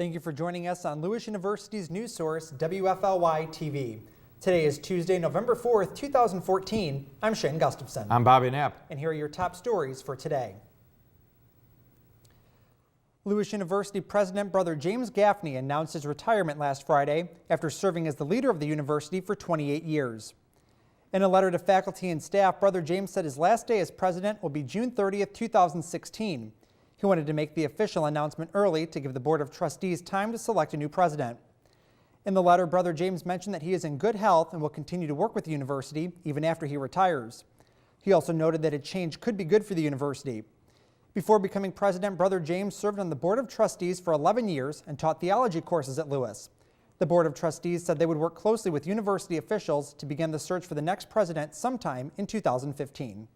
Thank you for joining us on Lewis University's news source, WFLY-TV. Today is Tuesday, November 4th, 2014. I'm Shane Gustafson. I'm Bobby Knapp. And here are your top stories for today. Lewis University President Brother James Gaffney announced his retirement last Friday after serving as the leader of the university for 28 years. In a letter to faculty and staff, Brother James said his last day as president will be June 30th, 2016. He wanted to make the official announcement early to give the Board of Trustees time to select a new president. In the letter, Brother James mentioned that he is in good health and will continue to work with the university even after he retires. He also noted that a change could be good for the university. Before becoming president, Brother James served on the Board of Trustees for 11 years and taught theology courses at Lewis. The Board of Trustees said they would work closely with university officials to begin the search for the next president sometime in 2015.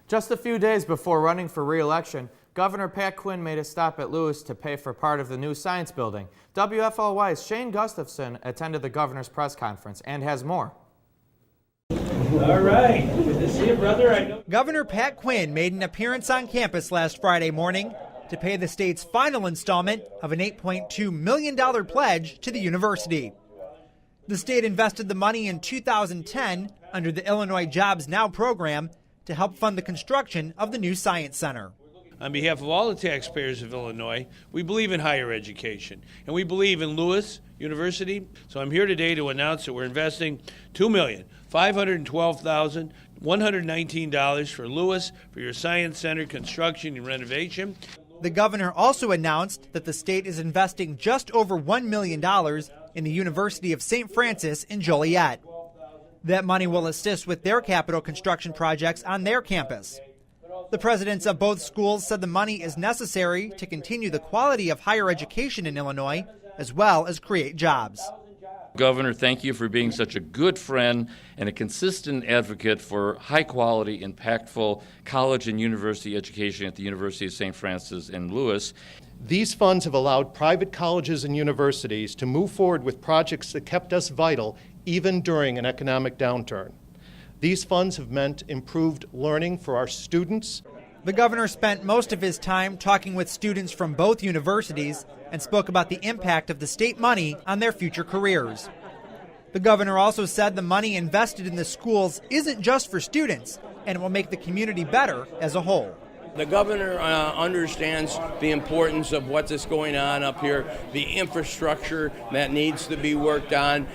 Just a few days before running for re-election, Governor Pat Quinn made a stop at Lewis to pay for part of the new science building. WFLY's Shane Gustafson attended the governor's press conference and has more. All right, good to see you, brother. Governor Pat Quinn made an appearance on campus last Friday morning to pay the state's final installment of an $8.2 million pledge to the university. The state invested the money in 2010 under the Illinois Jobs Now program to help fund the construction of the new Science Center. On behalf of all the taxpayers of Illinois, we believe in higher education, and we believe in Lewis University. So I'm here today to announce that we're investing $2,512,119 for Lewis for your Science Center construction and renovation. The governor also announced that the state is investing just over $1 million in the University of St. Francis in Joliet. That money will assist with their capital construction projects on their campus. The presidents of both schools said the money is necessary to continue the quality of higher education in Illinois, as well as create jobs. Governor, thank you for being such a good friend and a consistent advocate for high-quality, impactful college and university education at the University of St. Francis in Lewis. These funds have allowed private colleges and universities to move forward with projects that kept us vital even during an economic downturn. These funds have meant improved learning for our students. The governor spent most of his time talking with students from both universities and spoke about the impact of the state money on their future careers. The governor also said the money invested in the schools isn't just for students, and it will make the community better as a whole. The governor understands the importance of what is going on up here, the infrastructure that needs to be worked on,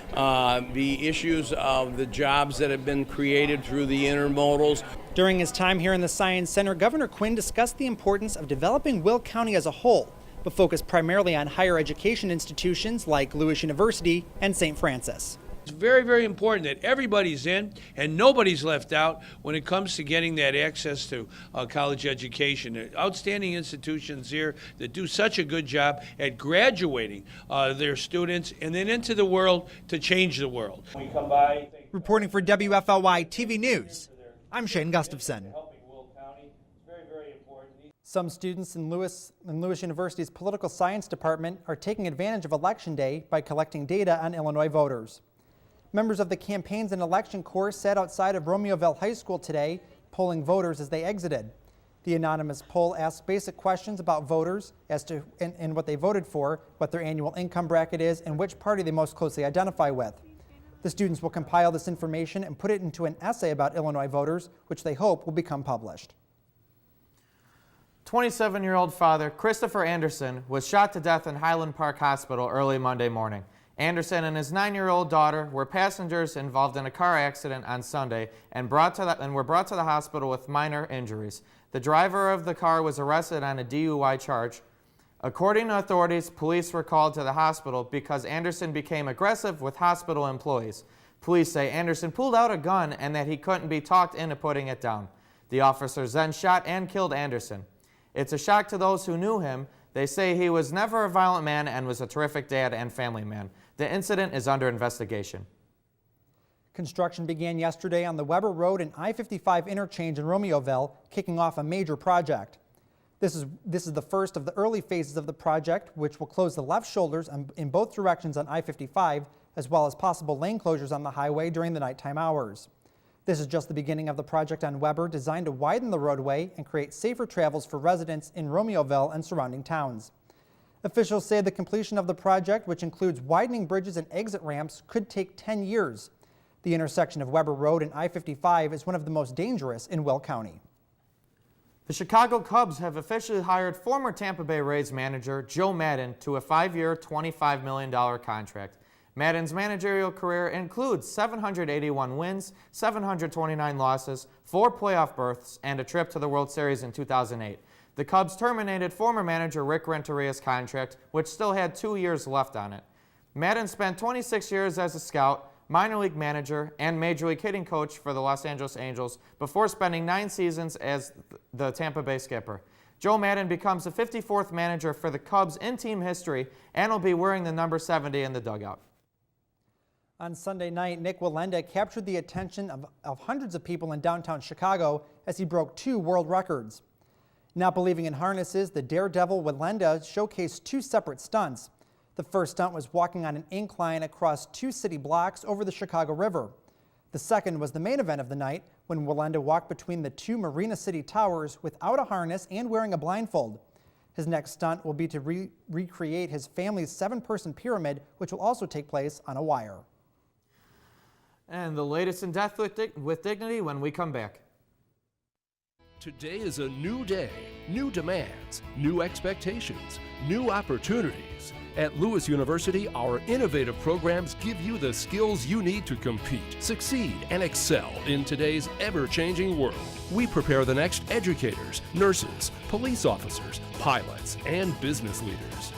the issues of the jobs that have been created through the intermodals. During his time here in the Science Center, Governor Quinn discussed the importance of developing Will County as a whole, but focused primarily on higher education institutions like Lewis University and St. Francis. It's very, very important that everybody's in and nobody's left out when it comes to getting that access to college education. There are outstanding institutions here that do such a good job at graduating their students and then into the world to change the world. Reporting for WFLY-TV News, I'm Shane Gustafson. Some students in Lewis University's Political Science Department are taking advantage of Election Day by collecting data on Illinois voters. Members of the Campaigns and Election Corps sat outside of Romeoville High School today, polling voters as they exited. The anonymous poll asked basic questions about voters as to and what they voted for, what their annual income bracket is, and which party they most closely identify with. The students will compile this information and put it into an essay about Illinois voters, which they hope will become published. 27-year-old father Christopher Anderson was shot to death in Highland Park Hospital early Monday morning. Anderson and his 9-year-old daughter were passengers involved in a car accident on Sunday and were brought to the hospital with minor injuries. The driver of the car was arrested on a DUI charge. According to authorities, police were called to the hospital because Anderson became aggressive with hospital employees. Police say Anderson pulled out a gun and that he couldn't be talked into putting it down. The officers then shot and killed Anderson. It's a shock to those who knew him. They say he was never a violent man and was a terrific dad and family man. The incident is under investigation. Construction began yesterday on the Weber Road and I-55 interchange in Romeoville, kicking off a major project. This is the first of the early phases of the project, which will close the left shoulders in both directions on I-55, as well as possible lane closures on the highway during the nighttime hours. This is just the beginning of the project on Weber, designed to widen the roadway and create safer travels for residents in Romeoville and surrounding towns. Officials say the completion of the project, which includes widening bridges and exit ramps, could take 10 years. The intersection of Weber Road and I-55 is one of the most dangerous in Will County. The Chicago Cubs have officially hired former Tampa Bay Rays manager Joe Maddon to a 5-year, $25 million contract. Maddon's managerial career includes 781 wins, 729 losses, 4 playoff berths, and a trip to the World Series in 2008. The Cubs terminated former manager Rick Renteria's contract, which still had 2 years left on it. Maddon spent 26 years as a scout, minor league manager, and major league hitting coach for the Los Angeles Angels before spending 9 seasons as the Tampa Bay skipper. Joe Maddon becomes the 54th manager for the Cubs in team history and will be wearing the number 70 in the dugout. On Sunday night, Nick Wallenda captured the attention of hundreds of people in downtown Chicago as he broke 2 world records. Not believing in harnesses, the daredevil Wallenda showcased 2 separate stunts. The first stunt was walking on an incline across 2 city blocks over the Chicago River. The second was the main event of the night when Wallenda walked between the 2 Marina City towers without a harness and wearing a blindfold. His next stunt will be to recreate his family's 7-person pyramid, which will also take place on a wire. And the latest in Death with Dignity when we come back. Today is a new day, new demands, new expectations, new opportunities. At Lewis University, our innovative programs give you the skills you need to compete, succeed, and excel in today's ever-changing world. We prepare the next educators, nurses, police officers, pilots, and business leaders.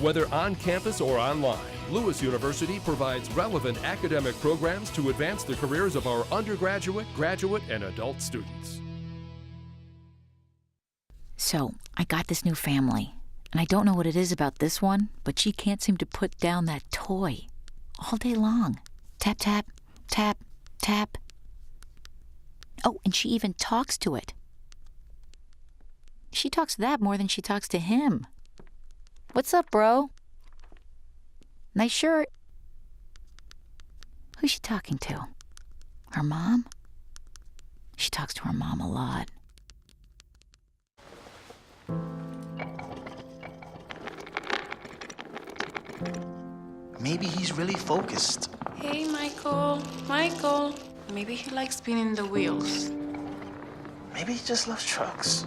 Whether on campus or online, Lewis University provides relevant academic programs to advance the careers of our undergraduate, graduate, and adult students. So, I got this new family, and I don't know what it is about this one, but she can't seem to put down that toy all day long. Tap, tap, tap, tap. Oh, and she even talks to it. She talks to that more than she talks to him. What's up, bro? Nice shirt. Who's she talking to? Her mom? She talks to her mom a lot. Maybe he's really focused. Hey, Michael. Michael. Maybe he likes spinning the wheels. Maybe he just loves trucks.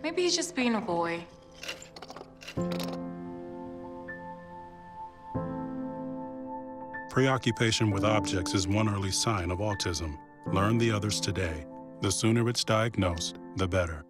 Maybe he's just being a boy. Preoccupation with objects is one early sign of autism. Learn the others today. The sooner it's diagnosed, the better.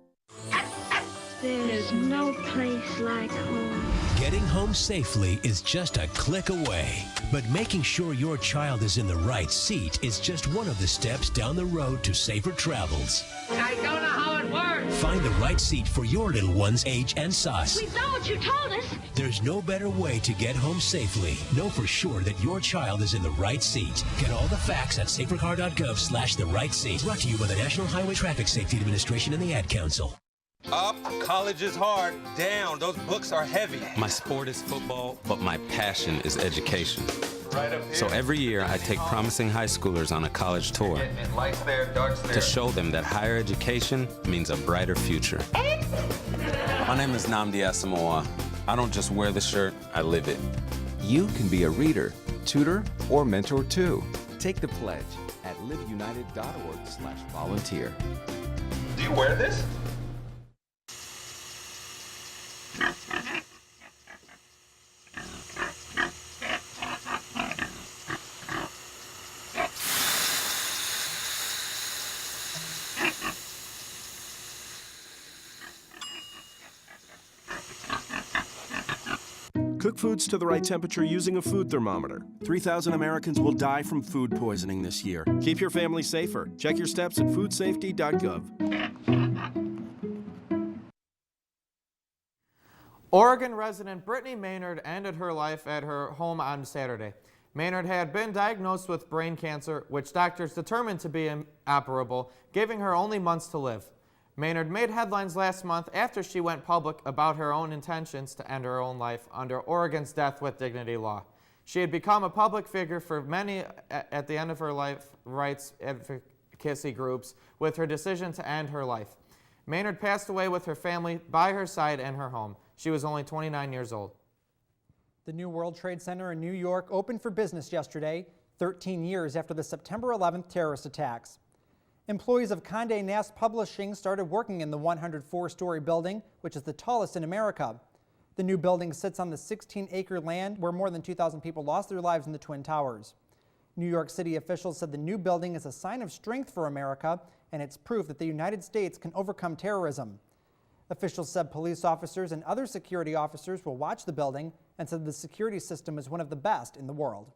There's no place like home. Getting home safely is just a click away. But making sure your child is in the right seat is just one of the steps down the road to safer travels. I don't know how it works. Find the right seat for your little one's age and size. We've done what you told us. There's no better way to get home safely. Know for sure that your child is in the right seat. Get all the facts at safercar.gov/the right seat. Brought to you by the National Highway Traffic Safety Administration and the Ad Council. Up, college is hard. Down, those books are heavy. My sport is football, but my passion is education. Right up here. So every year I take promising high schoolers on a college tour to show them that higher education means a brighter future. My name is Nnamdi Asamoah. I don't just wear the shirt, I live it. You can be a reader, tutor, or mentor too. Take the pledge at liveunited.org/volunteer. Do you wear this? Cook foods to the right temperature using a food thermometer. 3,000 Americans will die from food poisoning this year. Keep your family safer. Check your steps at foodsafety.gov. Oregon resident Brittany Maynard ended her life at her home on Saturday. Maynard had been diagnosed with brain cancer, which doctors determined to be inoperable, giving her only months to live. Maynard made headlines last month after she went public about her own intentions to end her own life under Oregon's Death with Dignity law. She had become a public figure for many at the end of her life rights advocacy groups with her decision to end her life. Maynard passed away with her family by her side in her home. She was only 29 years old. The new World Trade Center in New York opened for business yesterday, 13 years after the September 11th terrorist attacks. Employees of Condé Nast Publishing started working in the 104-story building, which is the tallest in America. The new building sits on the 16-acre land where more than 2,000 people lost their lives in the Twin Towers. New York City officials said the new building is a sign of strength for America, and it's proof that the United States can overcome terrorism. Officials said police officers and other security officers will watch the building and said the security system is one of the best in the world.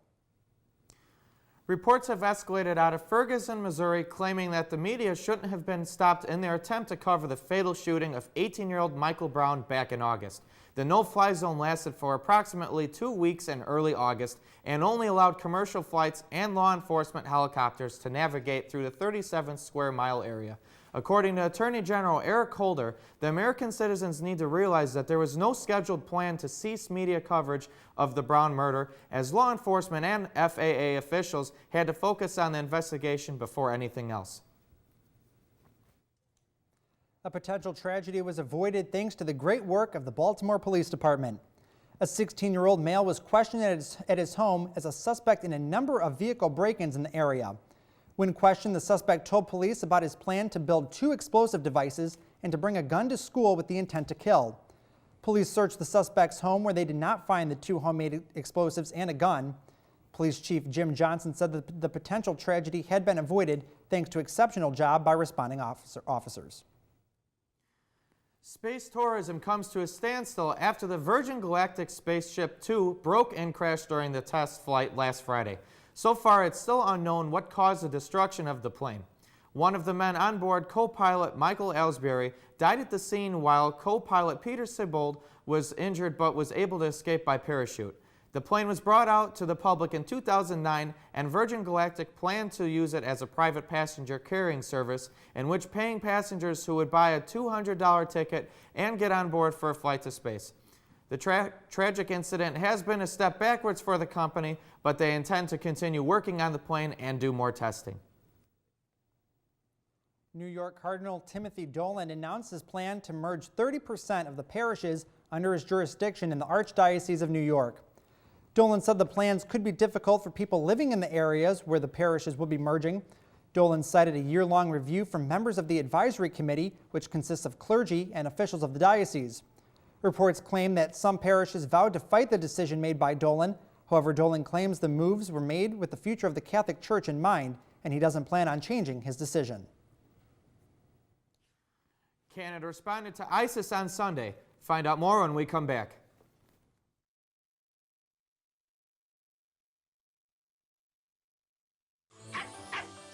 Reports have escalated out of Ferguson, Missouri, claiming that the media shouldn't have been stopped in their attempt to cover the fatal shooting of 18-year-old Michael Brown back in August. The no-fly zone lasted for approximately 2 weeks in early August and only allowed commercial flights and law enforcement helicopters to navigate through the 37-square-mile area. According to Attorney General Eric Holder, the American citizens need to realize that there was no scheduled plan to cease media coverage of the Brown murder, as law enforcement and FAA officials had to focus on the investigation before anything else. A potential tragedy was avoided thanks to the great work of the Baltimore Police Department. A 16-year-old male was questioned at his home as a suspect in a number of vehicle break-ins in the area. When questioned, the suspect told police about his plan to build 2 explosive devices and to bring a gun to school with the intent to kill. Police searched the suspect's home where they did not find the 2 homemade explosives and a gun. Police Chief Jim Johnson said that the potential tragedy had been avoided thanks to exceptional job by responding officers. Space tourism comes to a standstill after the Virgin Galactic Spaceship 2 broke and crashed during the test flight last Friday. So far, it's still unknown what caused the destruction of the plane. One of the men on board, co-pilot Michael Ellsbury, died at the scene while co-pilot Peter Sibold was injured but was able to escape by parachute. The plane was brought out to the public in 2009, and Virgin Galactic planned to use it as a private passenger carrying service in which paying passengers who would buy a $200 ticket and get on board for a flight to space. The tragic incident has been a step backwards for the company, but they intend to continue working on the plane and do more testing. New York Cardinal Timothy Dolan announced his plan to merge 30% of the parishes under his jurisdiction in the Archdiocese of New York. Dolan said the plans could be difficult for people living in the areas where the parishes will be merging. Dolan cited a year-long review from members of the advisory committee, which consists of clergy and officials of the diocese. Reports claim that some parishes vowed to fight the decision made by Dolan. However, Dolan claims the moves were made with the future of the Catholic Church in mind, and he doesn't plan on changing his decision. Canada responded to ISIS on Sunday. Find out more when we come back.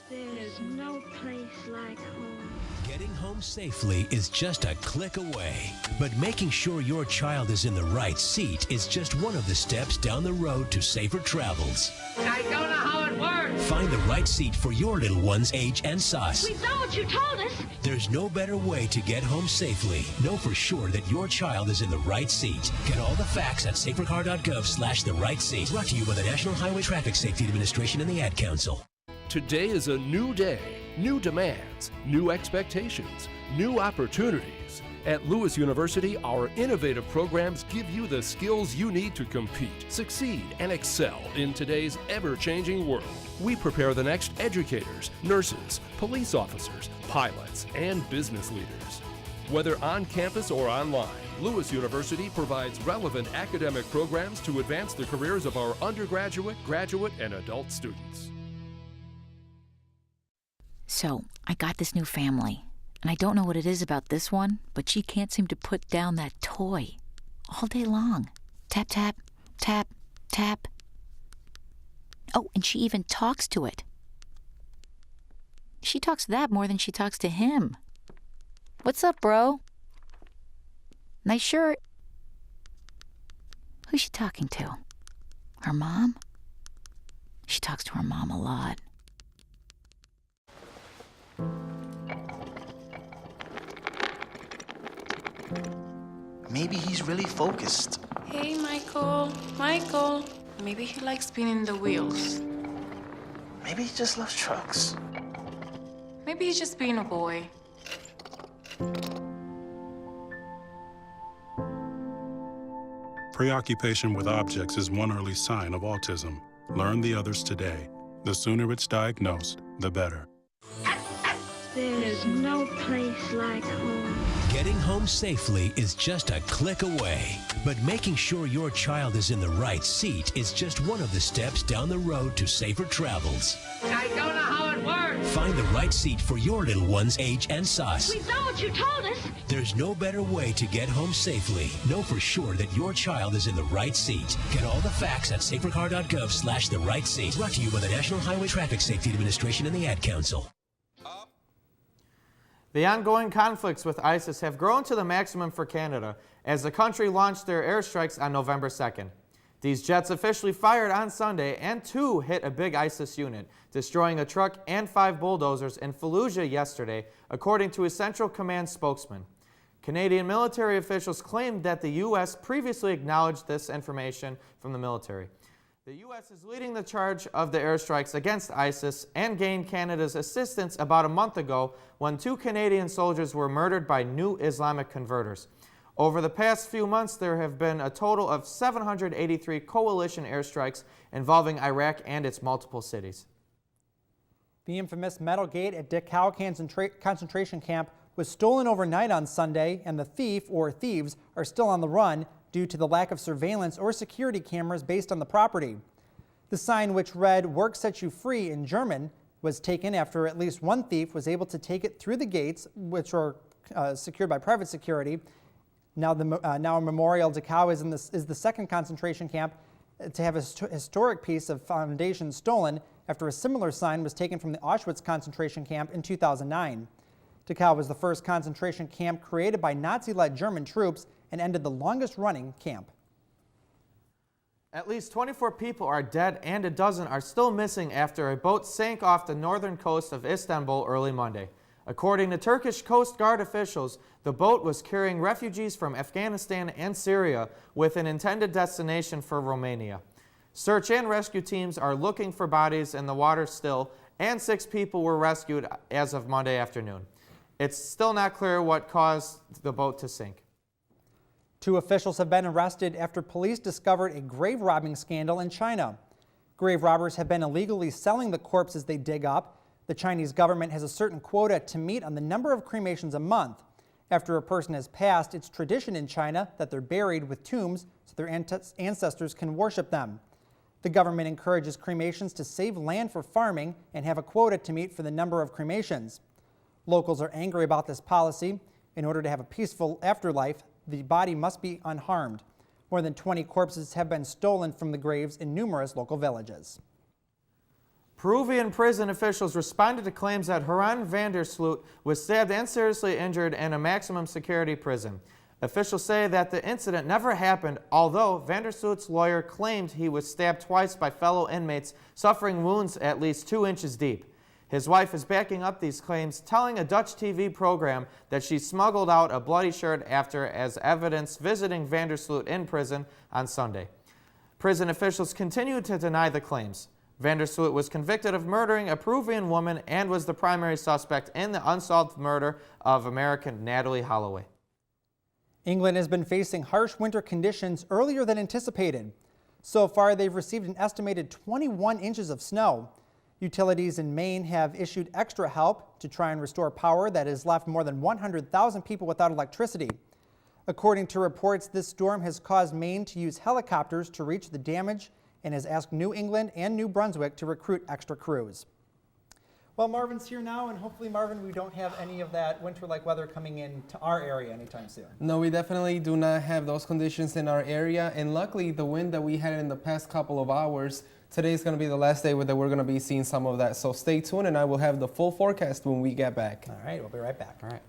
There's no place like home. Getting home safely is just a click away. But making sure your child is in the right seat is just one of the steps down the road to safer travels. I don't know how it works. Find the right seat for your little one's age and size. We know what you told us. There's no better way to get home safely. Know for sure that your child is in the right seat. Get all the facts at safercar.gov/the right seat. Brought to you by the National Highway Traffic Safety Administration and the Ad Council. Today is a new day, new demands, new expectations, new opportunities. At Lewis University, our innovative programs give you the skills you need to compete, succeed, and excel in today's ever-changing world. We prepare the next educators, nurses, police officers, pilots, and business leaders. Whether on campus or online, Lewis University provides relevant academic programs to advance the careers of our undergraduate, graduate, and adult students. So, I got this new family, and I don't know what it is about this one, but she can't seem to put down that toy all day long. Tap, tap, tap, tap. Oh, and she even talks to it. She talks to that more than she talks to him. What's up, bro? Nice shirt. Who's she talking to? Her mom? She talks to her mom a lot. Maybe he's really focused. Hey, Michael. Michael. Maybe he likes spinning the wheels. Maybe he just loves trucks. Maybe he's just being a boy. Preoccupation with objects is one early sign of autism. Learn the others today. The sooner it's diagnosed, the better. There's no place like home. Getting home safely is just a click away. But making sure your child is in the right seat is just one of the steps down the road to safer travels. I don't know how it works. Find the right seat for your little one's age and size. We know what you told us. There's no better way to get home safely. Know for sure that your child is in the right seat. Get all the facts at safercar.gov/the right seat. Brought to you by the National Highway Traffic Safety Administration and the Ad Council. The ongoing conflicts with ISIS have grown to the maximum for Canada as the country launched their airstrikes on November 2nd. These jets officially fired on Sunday, and 2 hit a big ISIS unit, destroying a truck and 5 bulldozers in Fallujah yesterday, according to a Central Command spokesman. Canadian military officials claimed that the U.S. previously acknowledged this information from the military. The U.S. is leading the charge of the airstrikes against ISIS and gained Canada's assistance about a month ago when 2 Canadian soldiers were murdered by new Islamic converters. Over the past few months, there have been a total of 783 coalition airstrikes involving Iraq and its multiple cities. The infamous metal gate at Dachau concentration camp was stolen overnight on Sunday, and the thief or thieves are still on the run due to the lack of surveillance or security cameras based on the property. The sign, which read "Work sets you free" in German, was taken after at least one thief was able to take it through the gates, which are secured by private security. Now Memorial Dachau is the second concentration camp to have a historic piece of foundation stolen after a similar sign was taken from the Auschwitz concentration camp in 2009. Dachau was the first concentration camp created by Nazi-led German troops and ended the longest-running camp. At least 24 people are dead and a dozen are still missing after a boat sank off the northern coast of Istanbul early Monday. According to Turkish Coast Guard officials, the boat was carrying refugees from Afghanistan and Syria with an intended destination for Romania. Search and rescue teams are looking for bodies in the water still, and 6 people were rescued as of Monday afternoon. It's still not clear what caused the boat to sink. 2 officials have been arrested after police discovered a grave robbing scandal in China. Grave robbers have been illegally selling the corpses they dig up. The Chinese government has a certain quota to meet on the number of cremations a month. After a person has passed, it's tradition in China that they're buried with tombs so their ancestors can worship them. The government encourages cremations to save land for farming and have a quota to meet for the number of cremations. Locals are angry about this policy. In order to have a peaceful afterlife, the body must be unharmed. More than 20 corpses have been stolen from the graves in numerous local villages. Peruvian prison officials responded to claims that Huran van der Sloot was stabbed and seriously injured in a maximum security prison. Officials say that the incident never happened, although van der Sloot's lawyer claimed he was stabbed twice by fellow inmates, suffering wounds at least 2 inches deep. His wife is backing up these claims, telling a Dutch TV program that she smuggled out a bloody shirt after as evidence visiting van der Sloot in prison on Sunday. Prison officials continue to deny the claims. Van der Sloot was convicted of murdering a Peruvian woman and was the primary suspect in the unsolved murder of American Natalie Holloway. England has been facing harsh winter conditions earlier than anticipated. So far, they've received an estimated 21 inches of snow. Utilities in Maine have issued extra help to try and restore power that has left more than 100,000 people without electricity. According to reports, this storm has caused Maine to use helicopters to reach the damage and has asked New England and New Brunswick to recruit extra crews. Well, Marvin's here now, and hopefully, Marvin, we don't have any of that winter-like weather coming into our area anytime soon. No, we definitely do not have those conditions in our area, and luckily, the wind that we had in the past couple of hours, today is going to be the last day that we're going to be seeing some of that. So stay tuned, and I will have the full forecast when we get back. All right, we'll be right back. All right.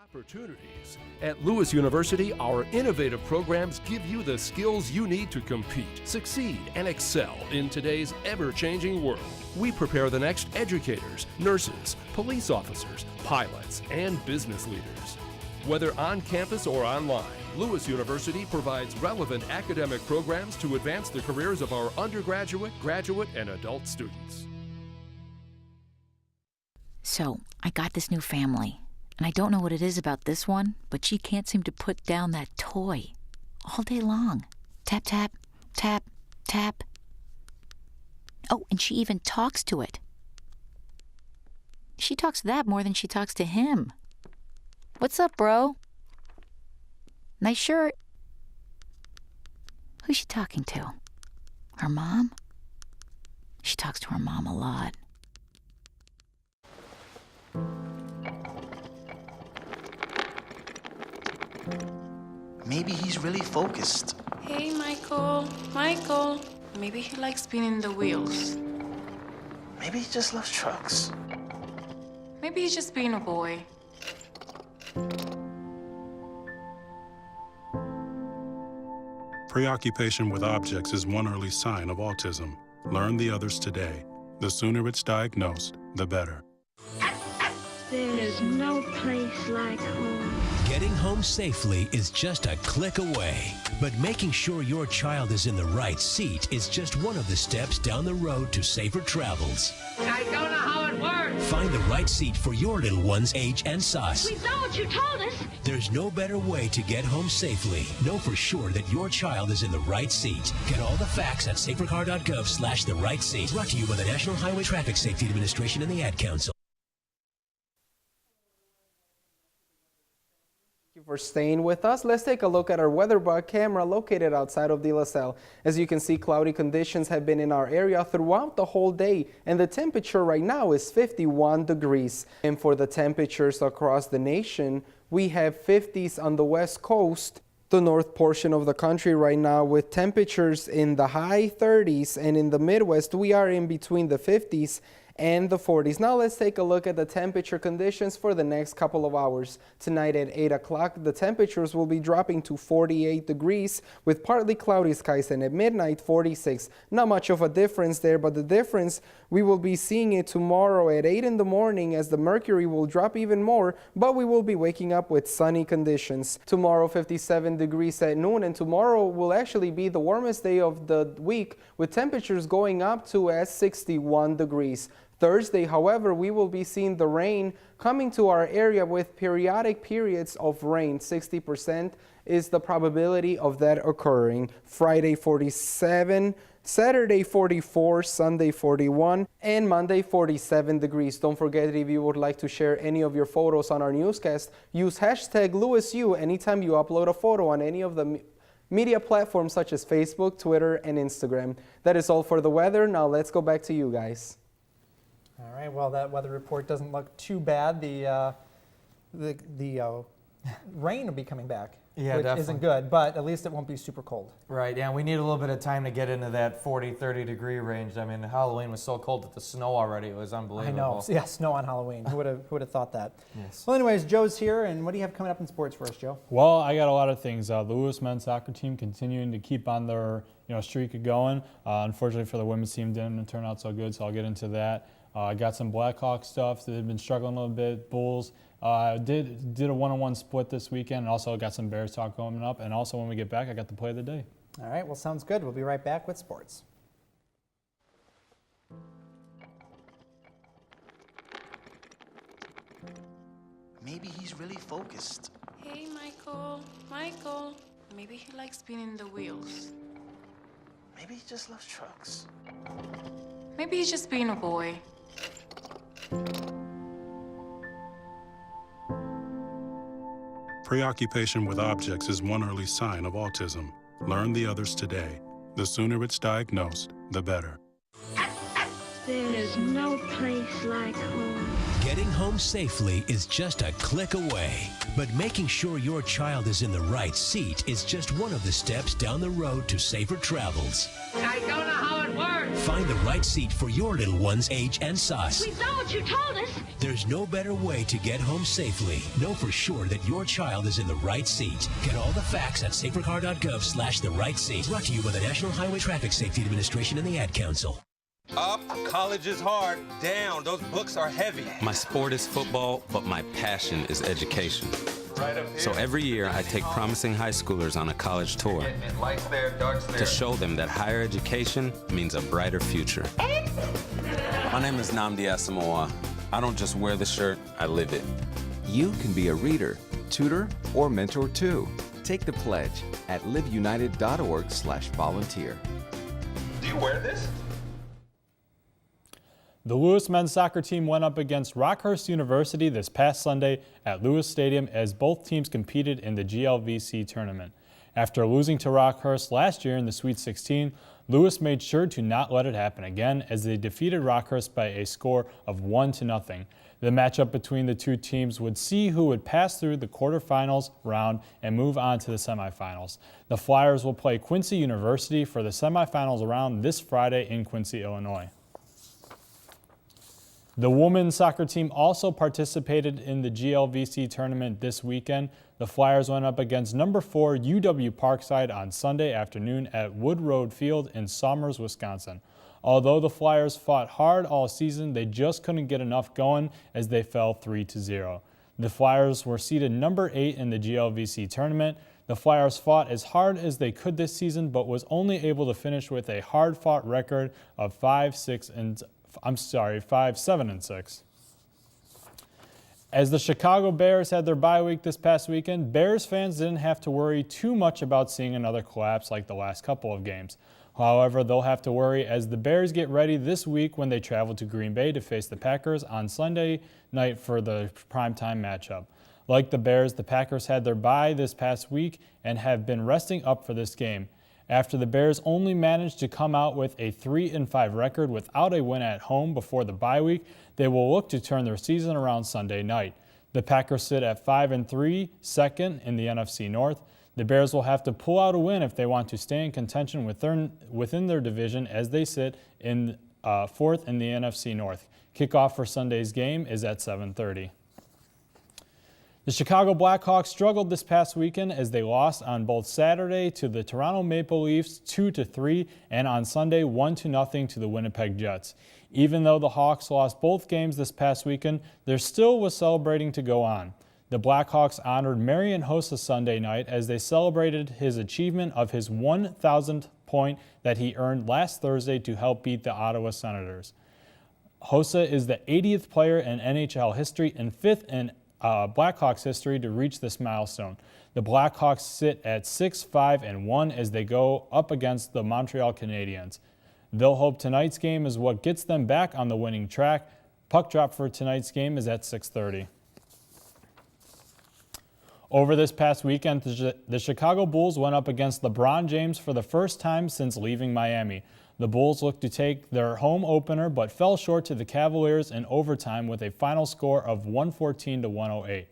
Opportunities. At Lewis University, our innovative programs give you the skills you need to compete, succeed, and excel in today's ever-changing world. We prepare the next educators, nurses, police officers, pilots, and business leaders. Whether on campus or online, Lewis University provides relevant academic programs to advance the careers of our undergraduate, graduate, and adult students. So, I got this new family. And I don't know what it is about this one, but she can't seem to put down that toy. All day long. Tap, tap, tap, tap. Oh, and she even talks to it. She talks to that more than she talks to him. What's up, bro? Nice shirt. Who's she talking to? Her mom? She talks to her mom a lot. Maybe he's really focused. Hey, Michael. Michael. Maybe he likes spinning the wheels. Maybe he just loves trucks. Maybe he's just being a boy. Preoccupation with objects is one early sign of autism. Learn the others today. The sooner it's diagnosed, the better. There is no place like home. Getting home safely is just a click away. But making sure your child is in the right seat is just one of the steps down the road to safer travels. I don't know how it works. Find the right seat for your little one's age and size. We know what you told us. There's no better way to get home safely. Know for sure that your child is in the right seat. Get all the facts at safercar.gov/the right seat. Brought to you by the National Highway Traffic Safety Administration and the Ad Council. Thank you for staying with us. Let's take a look at our weather bug camera located outside of De La Salle. As you can see, cloudy conditions have been in our area throughout the whole day, and the temperature right now is 51 degrees. And for the temperatures across the nation, we have 50s on the west coast, the north portion of the country right now, with temperatures in the high 30s, and in the Midwest we are in between the 50s and the 40s. Now let's take a look at the temperature conditions for the next couple of hours. Tonight at 8 o'clock, the temperatures will be dropping to 48 degrees with partly cloudy skies, and at midnight 46. Not much of a difference there, but the difference, we will be seeing it tomorrow at 8 in the morning as the mercury will drop even more, but we will be waking up with sunny conditions. Tomorrow 57 degrees at noon, and tomorrow will actually be the warmest day of the week with temperatures going up to as 61 degrees. Thursday, however, we will be seeing the rain coming to our area with periodic periods of rain. 60% is the probability of that occurring. Friday 47, Saturday 44, Sunday 41, and Monday 47 degrees. Don't forget, if you would like to share any of your photos on our newscast, use hashtag LewisU anytime you upload a photo on any of the media platforms such as Facebook, Twitter, and Instagram. That is all for the weather. Now let's go back to you guys. All right, well, that weather report doesn't look too bad. The rain will be coming back, Yeah, which definitely isn't good, but at least it won't be super cold. Right, yeah, we need a little bit of time to get into that 40, 30 degree range. I mean, Halloween was so cold that the snow already, it was unbelievable. I know, yeah, snow on Halloween. Who would have thought that? Yes. Well, anyways, Joe's here, and what do you have coming up in sports for us, Joe? Well, I got a lot of things. The Lewis men's soccer team continuing to keep on their streak going. Unfortunately for the women's team, didn't turn out so good, so I'll get into that. I got some Blackhawks stuff that have been struggling a little bit. Bulls did a one-on-one split this weekend, and also got some Bears talk coming up. And also when we get back, I got the play of the day. All right, well, sounds good. We'll be right back with sports. Maybe he's really focused. Hey, Michael. Michael. Maybe he likes spinning the wheels. Maybe he just loves trucks. Maybe he's just being a boy. Preoccupation with objects is one early sign of autism. Learn the others today. The sooner it's diagnosed, the better. There is no place like home. Getting home safely is just a click away. But making sure your child is in the right seat is just one of the steps down the road to safer travels. I don't know how it works. Find the right seat for your little one's age and size. We know what you told us. There's no better way to get home safely. Know for sure that your child is in the right seat. Get all the facts at safercar.gov/the right seat. Brought to you by the National Highway Traffic Safety Administration and the Ad Council. Up, college is hard. Down, those books are heavy. My sport is football, but my passion is education. Right up here. So every year, I take promising high schoolers on a college tour Lights there, darks there. to show them that higher education means a brighter future. My name is Nnamdi Asamoah. I don't just wear the shirt, I live it. You can be a reader, tutor, or mentor too. Take the pledge at liveunited.org/volunteer. Do you wear this? The Lewis men's soccer team went up against Rockhurst University this past Sunday at Lewis Stadium as both teams competed in the GLVC tournament. After losing to Rockhurst last year in the Sweet 16, Lewis made sure to not let it happen again as they defeated Rockhurst by a score of 1-0. The matchup between the two teams would see who would pass through the quarterfinals round and move on to the semifinals. The Flyers will play Quincy University for the semifinals round this Friday in Quincy, Illinois. The women's soccer team also participated in the GLVC tournament this weekend. The Flyers went up against number 4 UW Parkside on Sunday afternoon at Wood Road Field in Somers, Wisconsin. Although the Flyers fought hard all season, they just couldn't get enough going as they fell 3-0. The Flyers were seeded number 8 in the GLVC tournament. The Flyers fought as hard as they could this season, but was only able to finish with a hard-fought record of 5-7-6. As the Chicago Bears had their bye week this past weekend, Bears fans didn't have to worry too much about seeing another collapse like the last couple of games. However, they'll have to worry as the Bears get ready this week when they travel to Green Bay to face the Packers on Sunday night for the primetime matchup. Like the Bears, the Packers had their bye this past week and have been resting up for this game. After the Bears only managed to come out with a 3-5 record without a win at home before the bye week, they will look to turn their season around Sunday night. The Packers sit at 5-3, second in the NFC North. The Bears will have to pull out a win if they want to stay in contention within their division as they sit in fourth in the NFC North. Kickoff for Sunday's game is at 7:30. The Chicago Blackhawks struggled this past weekend as they lost on both Saturday to the Toronto Maple Leafs 2-3 and on Sunday 1-0 to the Winnipeg Jets. Even though the Hawks lost both games this past weekend, there still was celebrating to go on. The Blackhawks honored Marian Hossa Sunday night as they celebrated his achievement of his 1,000th point that he earned last Thursday to help beat the Ottawa Senators. Hossa is the 80th player in NHL history and 5th in Blackhawks history to reach this milestone. The Blackhawks sit at 6-5-1 as they go up against the Montreal Canadiens. They'll hope tonight's game is what gets them back on the winning track. Puck drop for tonight's game is at 6:30. Over this past weekend, the Chicago Bulls went up against LeBron James for the first time since leaving Miami. The Bulls looked to take their home opener but fell short to the Cavaliers in overtime with a final score of 114-108.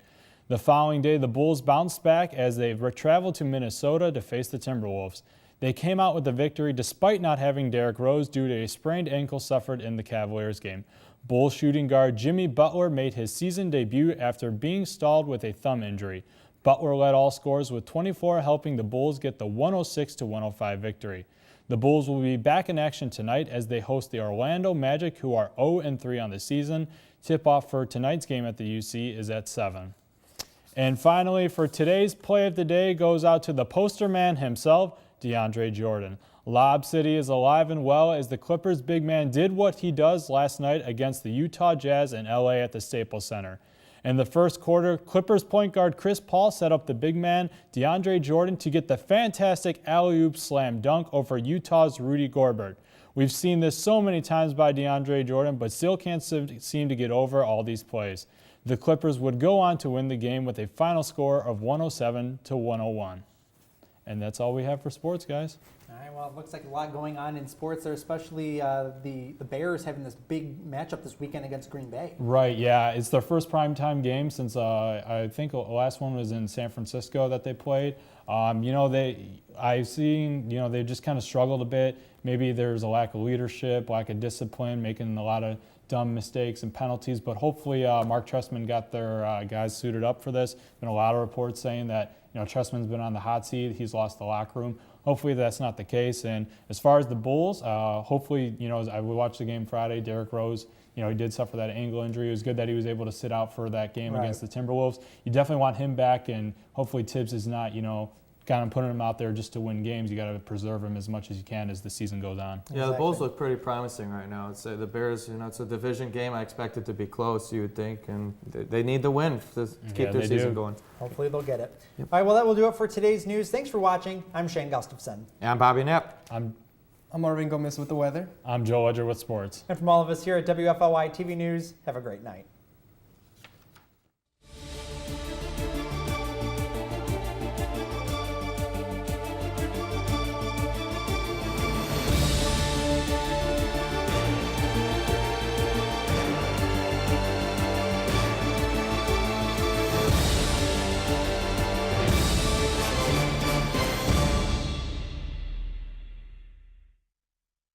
The following day, the Bulls bounced back as they traveled to Minnesota to face the Timberwolves. They came out with the victory despite not having Derrick Rose due to a sprained ankle suffered in the Cavaliers game. Bulls shooting guard Jimmy Butler made his season debut after being stalled with a thumb injury. Butler led all scorers with 24, helping the Bulls get the 106-105 victory. The Bulls will be back in action tonight as they host the Orlando Magic, who are 0-3 on the season. Tip-off for tonight's game at the UC is at 7. And finally, for today's play of the day goes out to the poster man himself, DeAndre Jordan. Lob City is alive and well as the Clippers big man did what he does last night against the Utah Jazz in LA at the Staples Center. In the first quarter, Clippers point guard Chris Paul set up the big man, DeAndre Jordan, to get the fantastic alley-oop slam dunk over Utah's Rudy Gobert. We've seen this so many times by DeAndre Jordan, but still can't seem to get over all these plays. The Clippers would go on to win the game with a final score of 107-101. And that's all we have for sports, guys. All right, well, it looks like a lot going on in sports there, especially the Bears having this big matchup this weekend against Green Bay. Right, yeah. It's their first primetime game since I think the last one was in San Francisco that they played. I've seen, they just kind of struggled a bit. Maybe there's a lack of leadership, lack of discipline, making a lot of dumb mistakes and penalties, but hopefully Mark Trestman got their guys suited up for this. Been a lot of reports saying that Trestman's been on the hot seat. He's lost the locker room. Hopefully that's not the case. And as far as the Bulls, hopefully, as I watched the game Friday, Derrick Rose, he did suffer that ankle injury. It was good that he was able to sit out for that game against the Timberwolves. You definitely want him back, and hopefully Tibbs is not, kind of putting them out there just to win games. You got to preserve them as much as you can as the season goes on. Yeah, the Bulls look pretty promising right now. I'd say the Bears, it's a division game. I expect it to be close, you would think, and they need the win to keep their season going. Hopefully they'll get it. All right, well, that will do it for today's news. Thanks for watching. I'm Shane Gustafson. And I'm Bobby Knapp. I'm Marvin Gomez with the weather. I'm Joe Ledger with sports. And from all of us here at WFLY-TV News, have a great night.